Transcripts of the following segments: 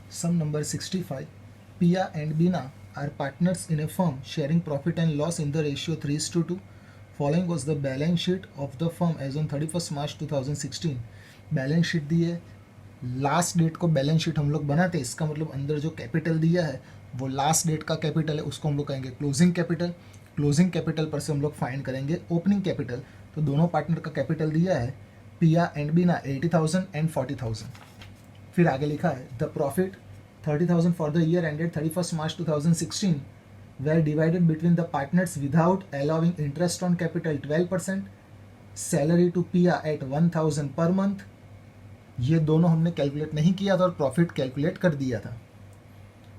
Sum number 65. Pia and Bina are partners in a firm sharing profit and loss in the ratio 3:2. Following was the balance sheet of the firm as on 31st March 2016. Balance sheet दी है, last date को balance sheet हम लोग बनाते हैं, इसका मतलब अंदर जो कैपिटल दिया है वो लास्ट डेट का कैपिटल है, उसको हम लोग कहेंगे क्लोजिंग कैपिटल। क्लोजिंग कैपिटल पर से हम लोग फाइंड करेंगे ओपनिंग कैपिटल। तो दोनों पार्टनर का कैपिटल दिया है पिया एंड बीना 80,000 एंड 40,000। फिर आगे लिखा है the profit 30,000 for the year ended 31st March 2016 were divided between the partners without allowing interest on capital 12%, salary to Pia at 1,000 per month। ये दोनों हमने कैलकुलेट नहीं किया था और प्रॉफिट कैलकुलेट कर दिया था।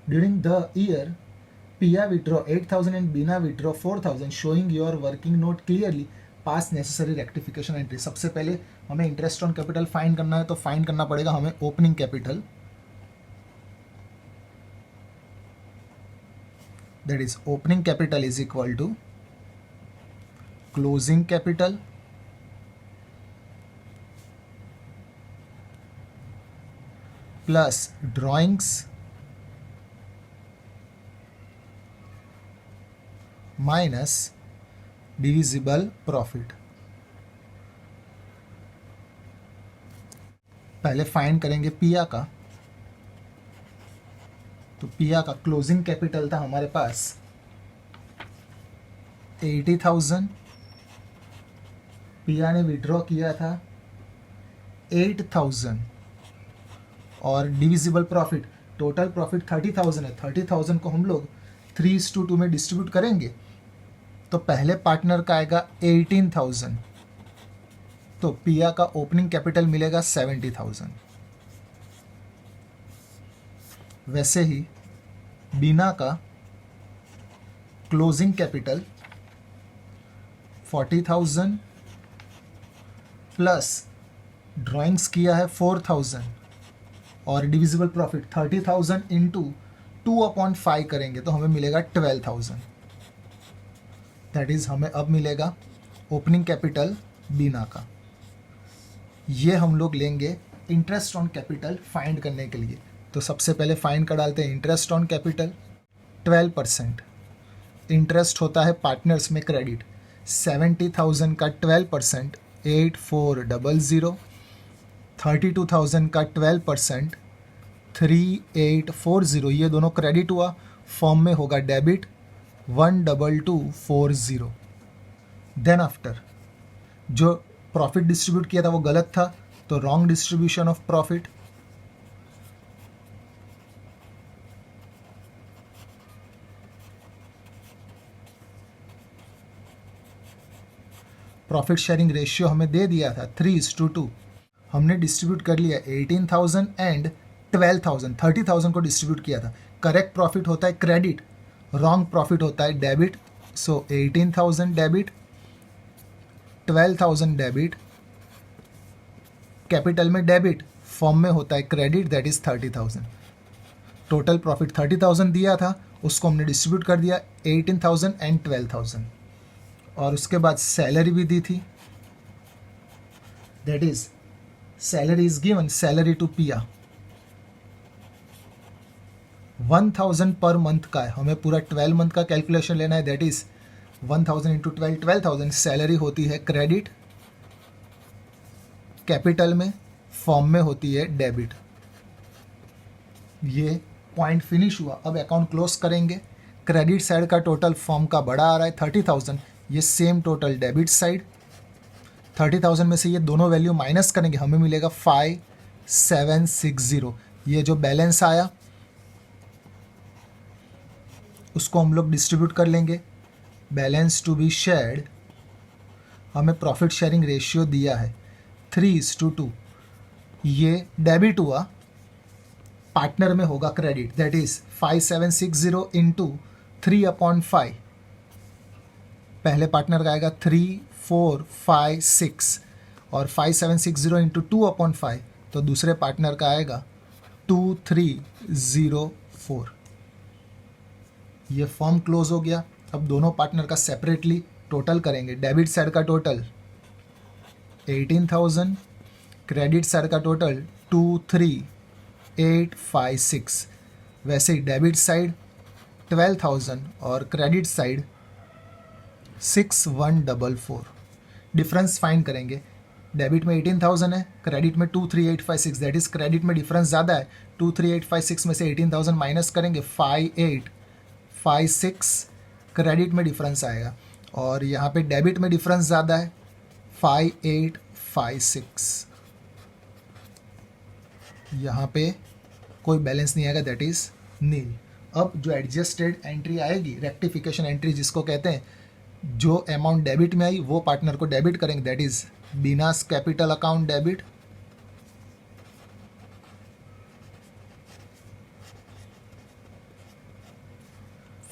During the year Pia withdraw 8,000 and Bina withdraw 4,000, showing your working note clearly, pass necessary rectification entry. सबसे पहले हमें इंटरेस्ट ऑन कैपिटल फाइंड करना है, तो फाइंड करना पड़ेगा हमें opening capital, that is opening capital is equal to closing capital plus drawings minus divisible profit. पहले फाइंड करेंगे पिया का, तो पिया का क्लोजिंग कैपिटल था हमारे पास 80,000, पिया ने विड्रॉ किया था 8,000 और डिविजिबल प्रॉफिट, टोटल प्रॉफिट 30,000 है। 30,000 को हम लोग 3:2 में डिस्ट्रीब्यूट करेंगे, तो पहले पार्टनर का आएगा 18,000, तो पिया का ओपनिंग कैपिटल मिलेगा 70,000। वैसे ही बीना का क्लोजिंग कैपिटल 40,000 प्लस ड्राइंग्स किया है 4,000 और डिविजिबल प्रॉफिट 30,000 इंटू 2/5 करेंगे तो हमें मिलेगा 12,000। दैट इज हमें अब मिलेगा ओपनिंग कैपिटल बीना का। ये हम लोग लेंगे इंटरेस्ट ऑन कैपिटल फाइंड करने के लिए। तो सबसे पहले फाइंड कर डालते हैं इंटरेस्ट ऑन कैपिटल 12%। इंटरेस्ट होता है पार्टनर्स में क्रेडिट, 70,000 का 12% 8400, 32,000 का 12% 3840, ये दोनों क्रेडिट हुआ, फॉर्म में होगा डेबिट 12240। देन आफ्टर जो प्रॉफिट डिस्ट्रीब्यूट किया था वो गलत था, तो wrong distribution of profit, profit sharing ratio हमें दे दिया था 3:2, हमने डिस्ट्रीब्यूट कर लिया 18,000 एंड 12,000, 30,000 को डिस्ट्रीब्यूट किया था। करेक्ट प्रॉफिट होता है क्रेडिट, रॉन्ग प्रॉफिट होता है डेबिट। सो 18,000 डेबिट, 12,000 डेबिट, कैपिटल में डेबिट, फॉर्म में होता है credit, that is 30,000। Total profit 30,000 दिया था, उसको हमने डिस्ट्रीब्यूट कर दिया 18,000 एंड 12,000, और उसके बाद सैलरी भी दी थी, that is salary is given, salary to पिया 1,000 पर मंथ का है, हमें पूरा 12 मंथ का कैलकुलेशन लेना है, दैट इज 1,000 इंटू 12, 12,000। सैलरी होती है क्रेडिट, कैपिटल में, फॉर्म में होती है डेबिट। ये पॉइंट फिनिश हुआ। अब अकाउंट क्लोज करेंगे। क्रेडिट साइड का टोटल फॉर्म का बड़ा आ रहा है 30,000, ये सेम टोटल डेबिट साइड। 30,000 में से ये दोनों वैल्यू माइनस करेंगे, हमें मिलेगा 5,760। ये जो बैलेंस आया उसको हम लोग डिस्ट्रीब्यूट कर लेंगे। बैलेंस टू बी शेयर्ड, हमें प्रॉफिट शेयरिंग रेशियो दिया है 3:2, ये डेबिट हुआ, पार्टनर में होगा क्रेडिट, दैट इज 5,760 इंटू 3/5। पहले पार्टनर का आएगा 3,456 और 5,760 इंटू 2/5, तो दूसरे पार्टनर का आएगा 2,304। ये फॉर्म क्लोज हो गया। अब दोनों पार्टनर का सेपरेटली टोटल करेंगे। डेबिट साइड का टोटल 18,000, क्रेडिट साइड का टोटल 2,3 5856। वैसे ही डेबिट साइड 12,000 और क्रेडिट साइड 6144। डिफरेंस फाइंड करेंगे। डेबिट में 18,000 है, क्रेडिट में 23856, दैट इज क्रेडिट में डिफरेंस ज़्यादा है। 23856 में से 18,000 माइनस करेंगे 5856, क्रेडिट में डिफरेंस आएगा। और यहाँ पे डेबिट में डिफरेंस ज़्यादा है 5856, यहाँ पे कोई बैलेंस नहीं आएगा, दैट इज नील। अब जो एडजस्टेड एंट्री आएगी, रेक्टिफिकेशन एंट्री जिसको कहते हैं, जो अमाउंट डेबिट में आई वो पार्टनर को डेबिट करेंगे, that is Beena's capital account debit.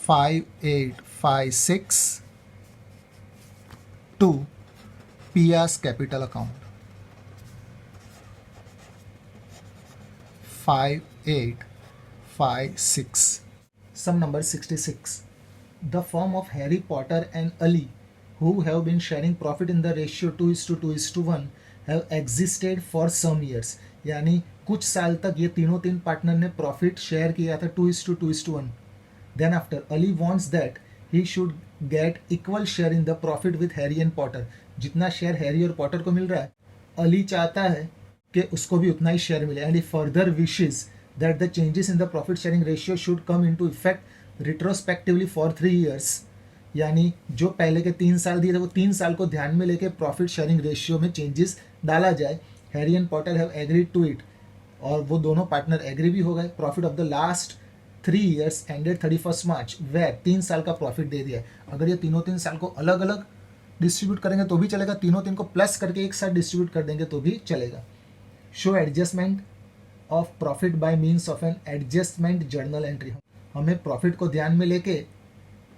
$5856 to Piya's capital account 5856। Sum number 66. The firm of Harry Potter and Ali, who have been sharing profit in the ratio 2:2:1, have existed for some years. यानी कुछ साल तक ये तीन partner ने profit share किया था 2:2:1. Then after Ali wants that he should get equal share in the profit with Harry and Potter. जितना शेयर हैरी और पॉटर को मिल रहा है, अली चाहता है कि उसको भी उतना ही शेयर मिले। And he further wishes that the changes in the profit sharing ratio should come into effect retrospectively for 3 years। यानी जो पहले के 3 साल दिए थे वो 3 साल को ध्यान में लेके प्रॉफिट शेयरिंग रेशियो में चेंजेस डाला जाए। Harry and Potter have agreed to it, और वो दोनों पार्टनर एग्री भी हो गए। Profit of the last 3 years ended 31 March, वह 3 साल का प्रॉफिट दे दिया है। अगर ये तीनों 3 साल को अलग अलग डिस्ट्रीब्यूट करेंगे तो भी चलेगा, तीनों 3 को प्लस करके एक साथ डिस्ट्रीब्यूट कर देंगे तो भी चलेगा। Show adjustment of profit by means of an adjustment journal entry. हमें प्रॉफिट को ध्यान में लेके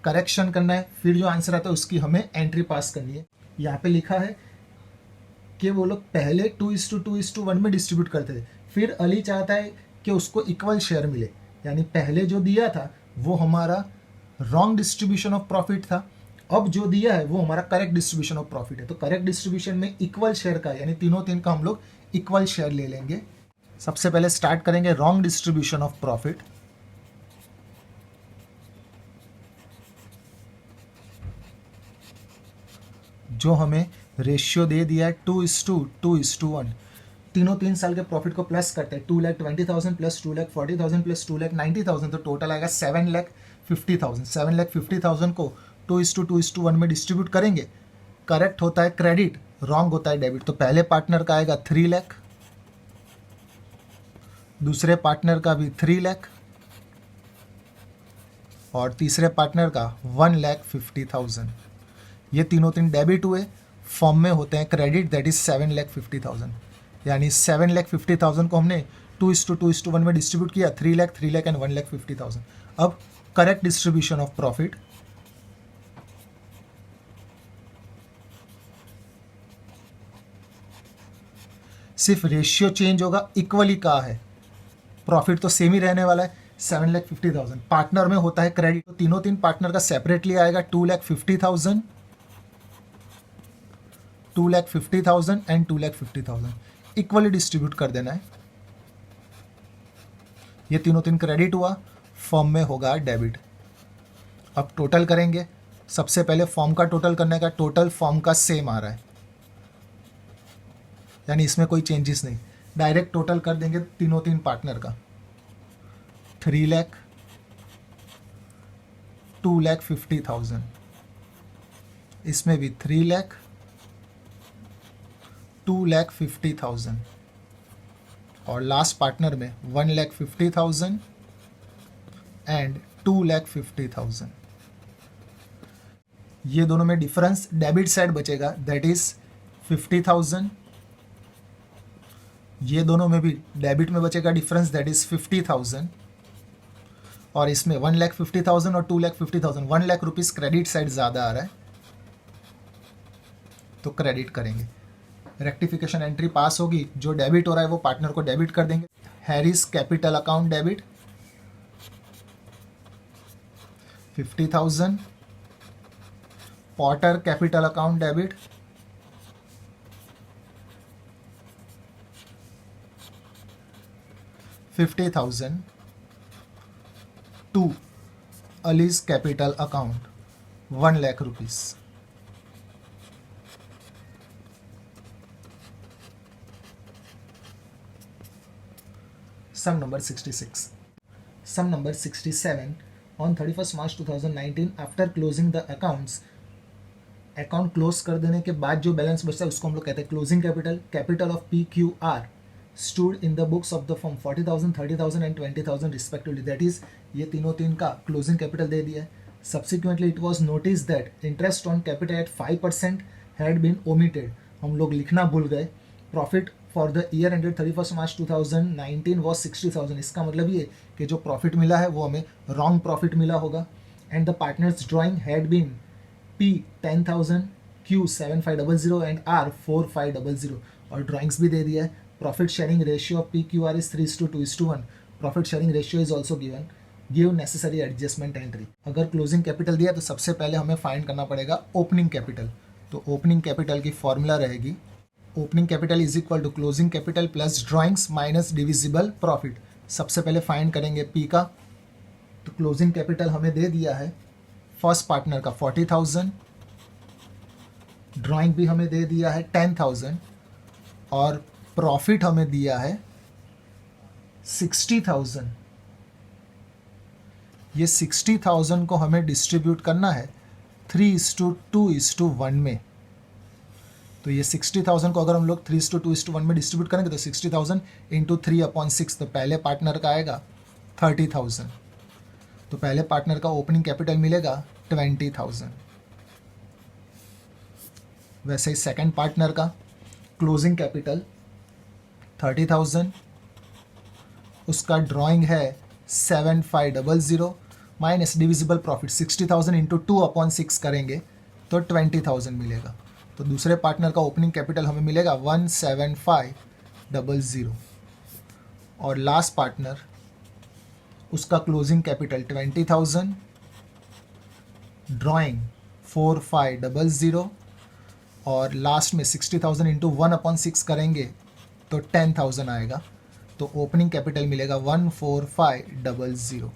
करेक्शन करना है, फिर जो आंसर आता है उसकी हमें एंट्री पास करनी है। यहाँ पे लिखा है कि वो लोग पहले 2:2:1 में डिस्ट्रीब्यूट करते थे, फिर अली चाहता है कि उसको इक्वल शेयर मिले, यानी पहले जो दिया था वो हमारा रॉन्ग डिस्ट्रीब्यूशन ऑफ प्रॉफिट था, अब जो दिया है वो हमारा करेक्ट डिस्ट्रीब्यूशन ऑफ प्रॉफिट है। तो करेक्ट डिस्ट्रीब्यूशन में इक्वल शेयर का, यानी तीनों 3 का हम लोग इक्वल शेयर ले लेंगे। सबसे पहले स्टार्ट करेंगे रॉन्ग डिस्ट्रीब्यूशन ऑफ प्रॉफिट। जो हमें रेशियो दे दिया है 2:2:1। तीनों 3 साल के प्रॉफिट को प्लस करते हैं, 2,20,000 प्लस 2,40,000 प्लस 2,90,000, तो टोटल आएगा 7,50,000। 7,50,000 को 2:2:1 में डिस्ट्रीब्यूट करेंगे। करेक्ट होता है क्रेडिट, रॉन्ग होता है डेबिट। तो पहले पार्टनर का आएगा 3 लाख, दूसरे पार्टनर का भी 3 लाख, और तीसरे पार्टनर का 1,50,000। ये तीनों 3 डेबिट हुए, फॉर्म में होते हैं क्रेडिट, दैट इज 7,50,000। यानी 7,50,000 को हमने 2:2:1 में डिस्ट्रीब्यूट किया, 3 लाख, 3 लाख एंड 1,50,000। अब करेक्ट डिस्ट्रीब्यूशन ऑफ प्रॉफिट। सिर्फ रेशियो चेंज होगा, इक्वली कहा है, प्रॉफिट तो सेम ही रहने वाला है 7,50,000। पार्टनर में होता है क्रेडिट, तो तीनों 3 पार्टनर का सेपरेटली आएगा 2,50,000, 2,50,000 एंड 2,50,000। इक्वली डिस्ट्रीब्यूट कर देना है। ये तीनों 3 क्रेडिट हुआ, फॉर्म में होगा डेबिट। अब टोटल करेंगे। सबसे पहले फॉर्म का टोटल करने का, टोटल फॉर्म का सेम आ रहा है, यानी इसमें कोई चेंजेस नहीं। डायरेक्ट टोटल कर देंगे तीनों 3 पार्टनर का, 3 लाख, 2,50,000, इसमें भी 3 लाख, 2,50,000, और लास्ट पार्टनर में 1,50,000 एंड 2,50,000। ये दोनों में डिफरेंस डेबिट साइड बचेगा, दैट इज 50,000। ये दोनों में भी डेबिट में बचेगा डिफरेंस, दैट इज 50,000, और इसमें 1,50,000 और 2,50,000, 1 लाख रुपीज़ क्रेडिट साइड ज़्यादा आ रहा है तो क्रेडिट करेंगे। रेक्टिफिकेशन एंट्री पास होगी, जो डेबिट हो रहा है वो पार्टनर को डेबिट कर देंगे। Harris capital account debit 50,000, Potter capital account debit 50,000 to Ali's capital account 1 lakh rupees. Sum number 66. Sum number 67. On 31st March 2019, after closing the accounts, account close कर देने के बाद जो बैलेंस बचता है उसको हम लोग कहते हैं closing capital. Capital of PQR stood in the books of the firm 40,000, 30,000 and 20,000 respectively. That is, ये तीन का क्लोजिंग कैपिटल दे दिया है. Subsequently, it was noticed that interest on capital at 5% had been omitted. हम लोग लिखना भूल गए. Profit for the year ended 31st March 2019 was 60,000. इसका मतलब ये कि जो प्रॉफिट मिला है वो हमें रॉन्ग प्रॉफिट मिला होगा. And the partners drawing had been P 10,000, Q 7500 and R 4500. और ड्राइंग्स भी दे दिया है. Profit sharing ratio of PQR is 3:2:1. Profit sharing ratio is also given. Give necessary adjustment entry. अगर क्लोजिंग कैपिटल दिया तो सबसे पहले हमें फाइंड करना पड़ेगा ओपनिंग कैपिटल. तो ओपनिंग कैपिटल की फॉर्मूला रहेगी opening capital is equal to closing capital plus drawings minus divisible profit. सबसे पहले फाइंड करेंगे P का. तो क्लोजिंग कैपिटल हमें दे दिया है फर्स्ट पार्टनर का 40,000, ड्राइंग भी हमें दे दिया है 10,000 और प्रॉफिट हमें दिया है 60,000. ये 60,000 को हमें डिस्ट्रीब्यूट करना है 3:2:1 में. तो ये 60,000 को अगर हम लोग 3:2:1 में डिस्ट्रीब्यूट करेंगे तो 60,000 इंटू 3/6. तो पहले पार्टनर का आएगा 30,000. तो पहले पार्टनर का ओपनिंग कैपिटल मिलेगा 20,000. वैसे ही सेकंड पार्टनर का क्लोजिंग कैपिटल 30,000, उसका ड्राइंग है 7500 माइनस डिविजिबल प्रॉफिट 60,000 इंटू 2/6 करेंगे तो 20,000 मिलेगा. तो दूसरे पार्टनर का ओपनिंग कैपिटल हमें मिलेगा 17500 और लास्ट पार्टनर उसका क्लोजिंग कैपिटल 20,000, ड्राइंग 4500 और लास्ट में 60,000 इंटू 1/6 करेंगे तो 10,000 आएगा. तो ओपनिंग कैपिटल मिलेगा 14500.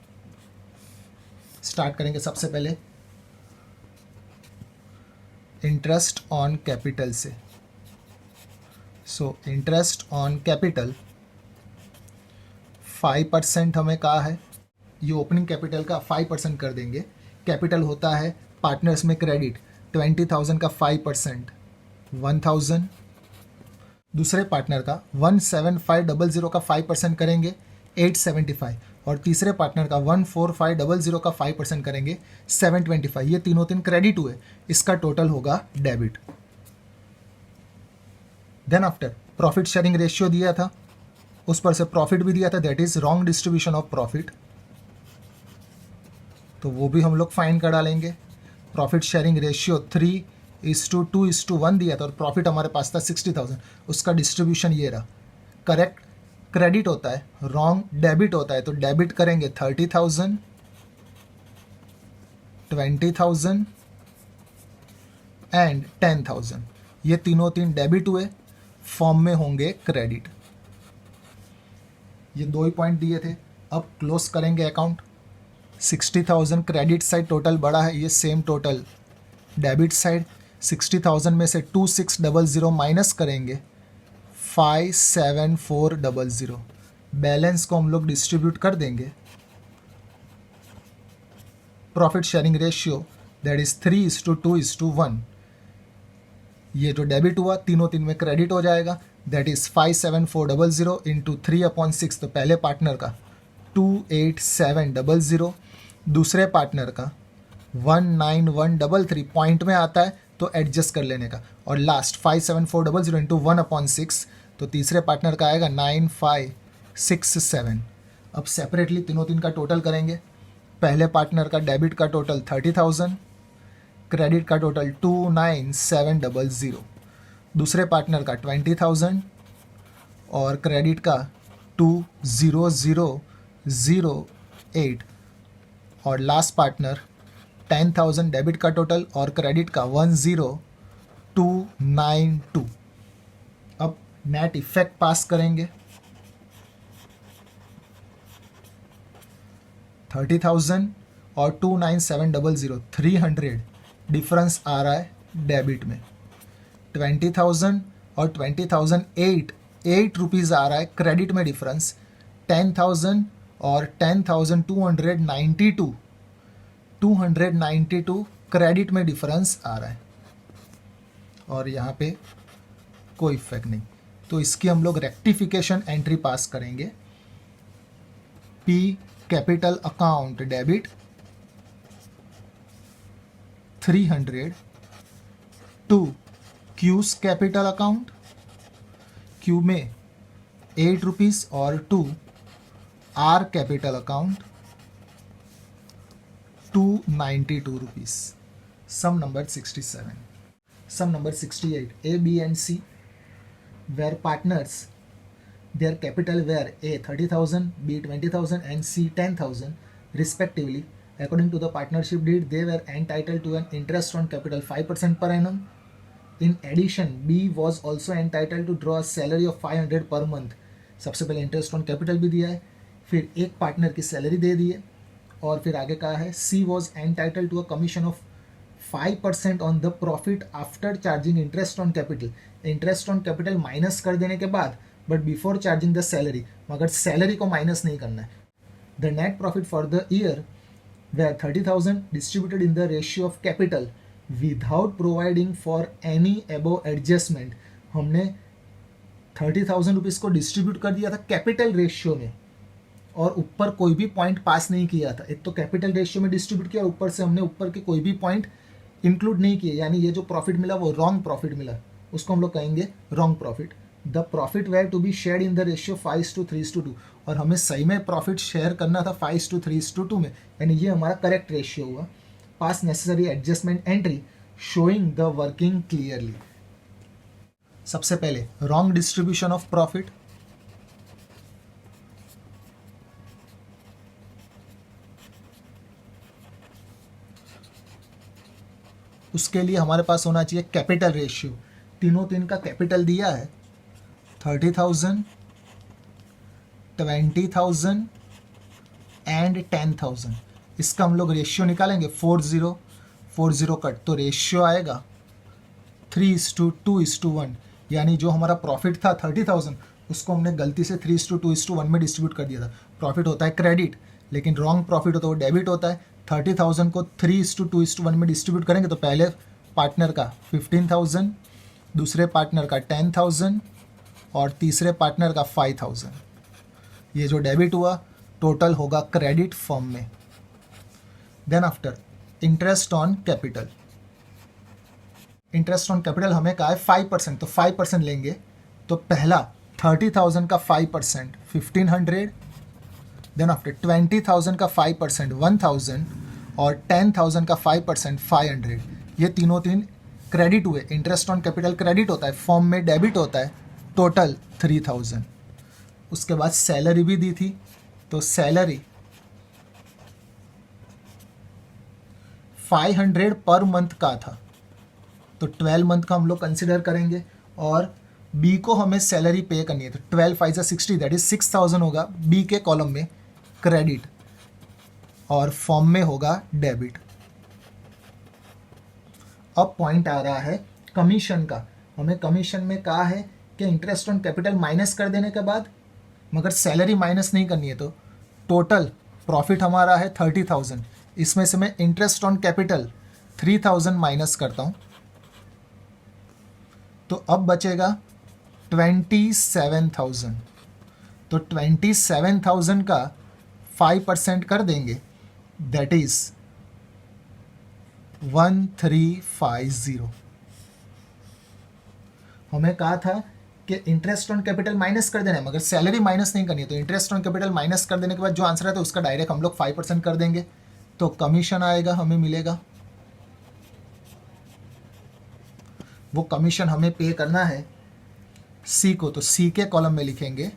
स्टार्ट करेंगे सबसे पहले इंटरेस्ट ऑन कैपिटल से. सो इंटरेस्ट ऑन कैपिटल 5% हमें कहा है. ये ओपनिंग कैपिटल का 5% कर देंगे. कैपिटल होता है पार्टनर्स में क्रेडिट. 20,000 का 5% 1,000. दूसरे पार्टनर का 17500 का 5% करेंगे 875 और तीसरे पार्टनर का 14500 का 5% करेंगे 725. ये तीनों क्रेडिट हुए. इसका टोटल होगा debit. Then after profit sharing ratio दिया था, उस पर से प्रॉफिट भी दिया था, that is wrong distribution of profit. तो वो भी हम लोग फाइंड कर डालेंगे. प्रॉफिट शेयरिंग रेशियो 3:2:1 दिया था और प्रॉफिट हमारे पास था 60,000. उसका डिस्ट्रीब्यूशन ये रहा. करेक्ट क्रेडिट होता है, रॉन्ग डेबिट होता है. तो डेबिट करेंगे 30,000, 20,000 एंड 10,000. ये तीनों डेबिट हुए, फॉर्म में होंगे क्रेडिट. ये 2 ही पॉइंट दिए थे. अब क्लोज करेंगे अकाउंट. 60,000 क्रेडिट साइड टोटल बड़ा है, ये सेम टोटल डेबिट साइड. 60,000 में से 2600 माइनस करेंगे 57400. बैलेंस को हम लोग डिस्ट्रीब्यूट कर देंगे. Profit sharing ratio that is 3:2:1. ये जो डेबिट हुआ तीनों में क्रेडिट हो जाएगा. That is 57400 into 3/6. तो पहले पार्टनर का 28700, दूसरे पार्टनर का 19133. पॉइंट में आता है तो एडजस्ट कर लेने का. और लास्ट 57400 इंटू 1/6. तो तीसरे पार्टनर का आएगा 9567. अब सेपरेटली तीनों का टोटल करेंगे. पहले पार्टनर का डेबिट का टोटल 30,000, क्रेडिट का टोटल 29700. दूसरे पार्टनर का 20,000 और क्रेडिट का 20008 और लास्ट पार्टनर 10,000 डेबिट का टोटल और क्रेडिट का 10292. अब नेट इफेक्ट पास करेंगे. 30,000 और 29700 300 डिफरेंस आ रहा है डेबिट में। 20,000 और 20,008 8 रुपीज़ आ रहा है क्रेडिट में डिफरेंस। 10,000 और 10,292 292 क्रेडिट में डिफरेंस आ रहा है, और यहाँ पे कोई इफेक्ट नहीं। तो इसकी हम लोग रेक्टिफिकेशन एंट्री पास करेंगे। P capital account debit 300 to Q's capital account, Q में 8 रुपीज़ और to R capital account 292 rupees. Sum number 67. Sum number 68. A, B and C were partners. Their capital were A 30,000, B 20,000 and C 10,000 respectively. According to the partnership deed, they were entitled to an interest on capital 5% per annum. In addition, B was also entitled to draw a salary of 500 per month. सबसे पहले interest on capital भी दिया है, फिर एक partner की salary दे दी है, और फिर आगे कहा है C was entitled to a commission of 5% on the profit after charging interest on capital. Interest on capital minus कर देने के बाद, but before charging the salary, मगर सैलरी को माइनस नहीं करना है। The net profit for the year were 30,000 distributed in the ratio of capital without providing for any above adjustment. हमने 30,000 रुपीज़ को डिस्ट्रीब्यूट कर दिया था कैपिटल रेशियो में, और ऊपर कोई भी पॉइंट पास नहीं किया था। एक तो कैपिटल रेशियो में डिस्ट्रीब्यूट किया, ऊपर से हमने ऊपर के कोई भी पॉइंट इंक्लूड नहीं किए, यानी ये जो प्रॉफिट मिला वो रॉन्ग प्रॉफिट मिला, उसको हम लोग कहेंगे wrong profit. The profit were to be share in the ratio 5:3:2, और हमें सही में प्रॉफिट शेयर करना था 5:3:2 में, यानी ये हमारा करेक्ट रेशियो हुआ। पास necessary adjustment entry showing the working clearly. सबसे पहले रॉन्ग डिस्ट्रीब्यूशन ऑफ प्रॉफिट, उसके लिए हमारे पास होना चाहिए कैपिटल रेशियो। तीन का कैपिटल दिया है 30,000, 20,000 एंड 10,000। इसका हम लोग रेशियो निकालेंगे 40 कट, तो रेशियो आएगा 3:2:1, यानी जो हमारा प्रॉफिट था 30,000 उसको हमने गलती से 3:2:1 में डिस्ट्रीब्यूट कर दिया था। प्रॉफिट होता है क्रेडिट, लेकिन रॉन्ग प्रॉफिट होता है वो डेबिट होता है। 30,000 को 3:2:1 में डिस्ट्रीब्यूट करेंगे तो पहले पार्टनर का 15,000, दूसरे पार्टनर का 10,000 और तीसरे पार्टनर का 5,000। ये जो डेबिट हुआ टोटल होगा क्रेडिट फॉर्म में। Then after interest on capital, interest on capital हमें कहा है 5%, तो 5% लेंगे। तो पहला 30,000 का 5% 1,500, देन आफ्टर 20,000 का 5% 1,000 और 10,000 का 5% 500। ये तीन क्रेडिट हुए। इंटरेस्ट ऑन कैपिटल क्रेडिट होता है, फॉर्म में डेबिट होता है, टोटल 3,000। उसके बाद सैलरी भी दी थी, तो सैलरी 500 पर मंथ का था, तो 12 मंथ का हम लोग कंसिडर करेंगे। और बी को हमें सैलरी पे करनी है, तो 12 5 60, दैट इज 6,000 होगा बी के कॉलम में क्रेडिट, और फॉर्म में होगा डेबिट। अब पॉइंट आ रहा है कमीशन का। हमें कमीशन में कहा है कि इंटरेस्ट ऑन कैपिटल माइनस कर देने के बाद, मगर सैलरी माइनस नहीं करनी है, तो टोटल प्रॉफिट हमारा है 30,000। इसमें से मैं इंटरेस्ट ऑन कैपिटल 3,000 माइनस करता हूं, तो अब बचेगा 27,000। तो 27,000 का 5% कर देंगे, दैट इज 1350। हमें कहा था कि इंटरेस्ट ऑन कैपिटल माइनस कर देना है, मगर सैलरी माइनस नहीं करनी है। तो इंटरेस्ट ऑन कैपिटल माइनस कर देने के बाद जो आंसर है तो उसका डायरेक्ट हम लोग 5% कर देंगे, तो कमीशन आएगा, हमें मिलेगा। वो कमीशन हमें पे करना है सी को, तो सी के कॉलम में लिखेंगे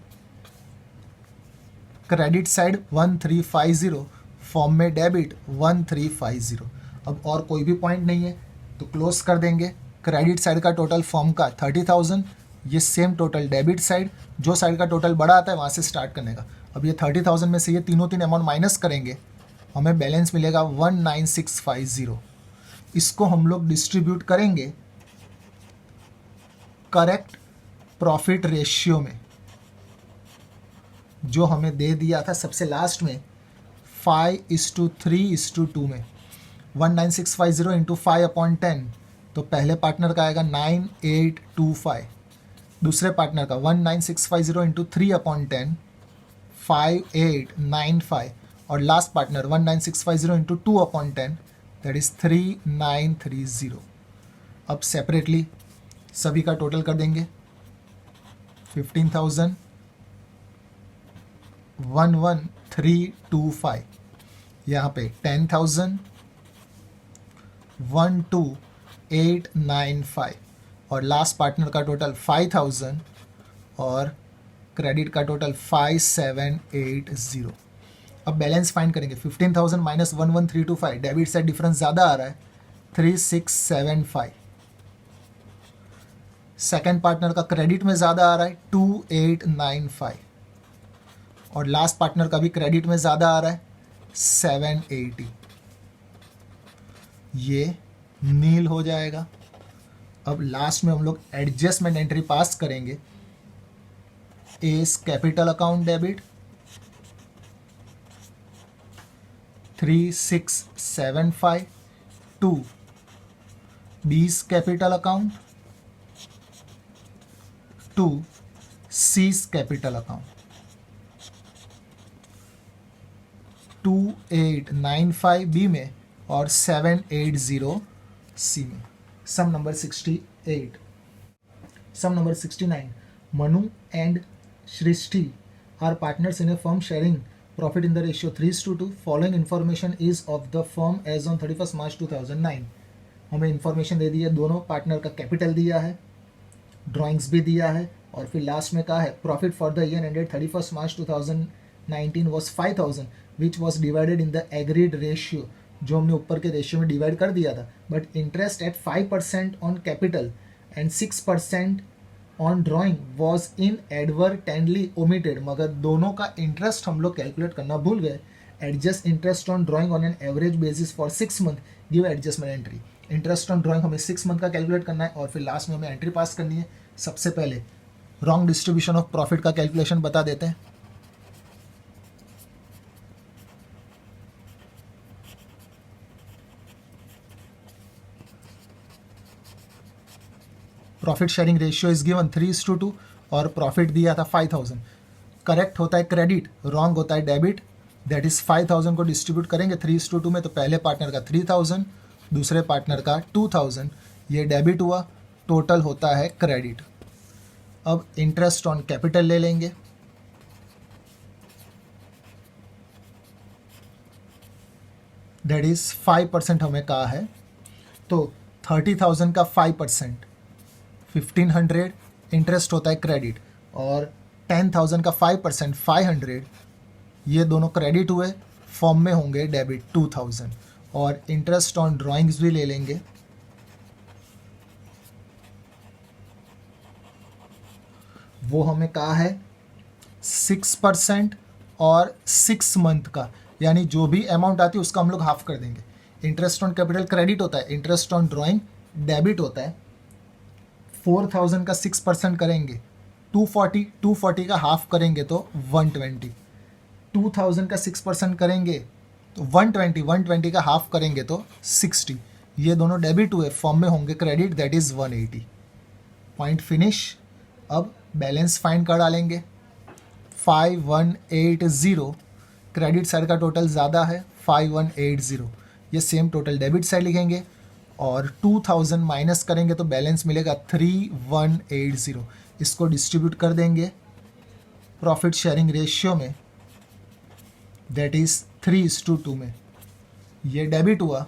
क्रेडिट साइड 1350, फॉर्म में डेबिट 1350। अब और कोई भी पॉइंट नहीं है तो क्लोज कर देंगे। क्रेडिट साइड का टोटल फॉर्म का 30,000, ये सेम टोटल डेबिट साइड, जो साइड का टोटल बड़ा आता है वहाँ से स्टार्ट करने का। अब ये 30,000 में से ये तीन अमाउंट माइनस करेंगे हमें बैलेंस मिलेगा 19650। इसको हम लोग डिस्ट्रीब्यूट करेंगे करेक्ट प्रॉफिट रेशियो में, जो हमें दे दिया था सबसे लास्ट में 5:3:2 में। 19650 इंटू 5/10, तो पहले पार्टनर का आएगा 9825, दूसरे पार्टनर का 19650 इंटू 3/10 5895, और last partner 19650 into 2/10 that is 3930। अब सेपरेटली सभी का टोटल कर देंगे। 15,000 11325, यहाँ पे 10,000 12895, और लास्ट पार्टनर का टोटल 5,000 और क्रेडिट का टोटल 5780। अब बैलेंस फाइंड करेंगे। 15,000 माइनस 11325, डेबिट साइड डिफरेंस ज़्यादा आ रहा है 3675। सेकेंड पार्टनर का क्रेडिट में ज़्यादा आ रहा है 2895, और लास्ट पार्टनर का भी क्रेडिट में ज़्यादा आ रहा है 780। ये नील हो जाएगा। अब लास्ट में हम लोग एडजस्टमेंट एंट्री पास करेंगे। A's capital account debit 3675 to B's capital account to C's capital account 2895 B में और 780 सी में। Sum number 68। Sum number 69। Manu and Shrishti are partners in a firm sharing profit in the ratio 3:2. Following information is of the firm as on 31st March 2009. हमें information दे दी है, दोनों partner का capital दिया है, drawings भी दिया है, और फिर लास्ट में कहा है profit for the year ended 31st March 2019 was 5,000 which was divided in the agreed ratio, जो हमने ऊपर के रेशियो में डिवाइड कर दिया था, but interest at 5% on capital and 6% on drawing was inadvertently omitted. मगर दोनों का इंटरेस्ट हम लोग कैलकुलेट करना भूल गए। Adjust interest on drawing on an average basis for 6 month, give adjustment entry. Interest on drawing हमें 6 मंथ का कैलकुलेट करना है, और फिर लास्ट में हमें एंट्री पास करनी है। सबसे पहले रॉन्ग डिस्ट्रीब्यूशन ऑफ प्रॉफिट का कैलकुलेशन बता देते हैं। Profit sharing ratio is given 3:2 और प्रॉफिट दिया था 5,000। करेक्ट होता है क्रेडिट, रॉन्ग होता है डेबिट। दैट इज 5,000 को डिस्ट्रीब्यूट करेंगे 3:2 में, तो पहले पार्टनर का 3,000, दूसरे पार्टनर का 2,000, ये डेबिट हुआ, टोटल होता है क्रेडिट। अब इंटरेस्ट ऑन कैपिटल ले लेंगे। दैट इज 5% हमें कहा है, तो 30,000 का 5% 1500 इंटरेस्ट होता है क्रेडिट, और 10,000 का 5% 500, ये दोनों क्रेडिट हुए, फॉर्म में होंगे डेबिट 2,000। और इंटरेस्ट ऑन ड्राइंग्स भी ले लेंगे। वो हमें कहा है 6% और 6 मंथ का, यानी जो भी अमाउंट आती है उसका हम लोग हाफ कर देंगे। इंटरेस्ट ऑन कैपिटल क्रेडिट होता है, इंटरेस्ट ऑन ड्राइंग डेबिट होता है। 4,000 का 6% करेंगे 240, 240 का हाफ करेंगे तो 120, 2,000 का 6% करेंगे तो 120, 120 का हाफ करेंगे तो 60। ये दोनों डेबिट हुए, फॉर्म में होंगे credit, that is 180। Point finish. अब बैलेंस फाइंड कर डालेंगे। 5180, क्रेडिट साइड का टोटल ज़्यादा है 5180, ये सेम टोटल डेबिट साइड लिखेंगे, और 2000 माइनस करेंगे तो बैलेंस मिलेगा 3180। इसको डिस्ट्रीब्यूट कर देंगे प्रॉफिट शेयरिंग रेशियो में, दैट इज़ 3:2 में। ये डेबिट हुआ,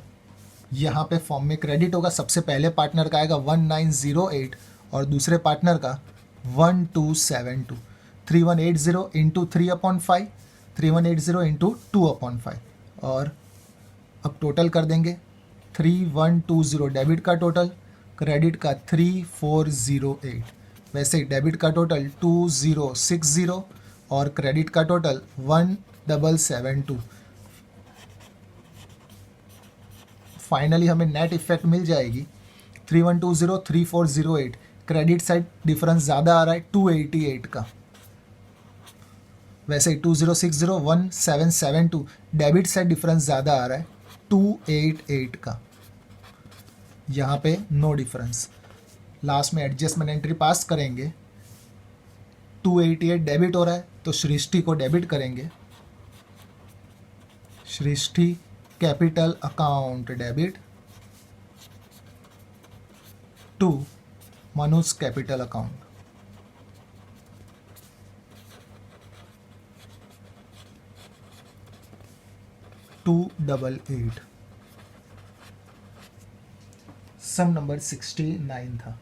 यहाँ पे फॉर्म में क्रेडिट होगा। सबसे पहले पार्टनर का आएगा 1908 और दूसरे पार्टनर का 1272। 3180 इंटू 3/5, 3180 इंटू 2/5, और अब टोटल कर देंगे 3120 डेबिट का टोटल, क्रेडिट का 3408। वैसे ही डेबिट का टोटल 2060 और क्रेडिट का टोटल 1772। फाइनली हमें नेट इफेक्ट मिल जाएगी 3120 3408। क्रेडिट साइड डिफरेंस ज़्यादा आ रहा है 288 का, वैसे ही 2060 1772 डेबिट साइड डिफरेंस ज़्यादा आ रहा है 288 का, यहाँ पे नो डिफरेंस। लास्ट में एडजस्टमेंट एंट्री पास करेंगे, 288 डेबिट हो रहा है तो सृष्टि को डेबिट करेंगे, Srishti capital account debit to Manuj capital account. $288। Sum number 69 था।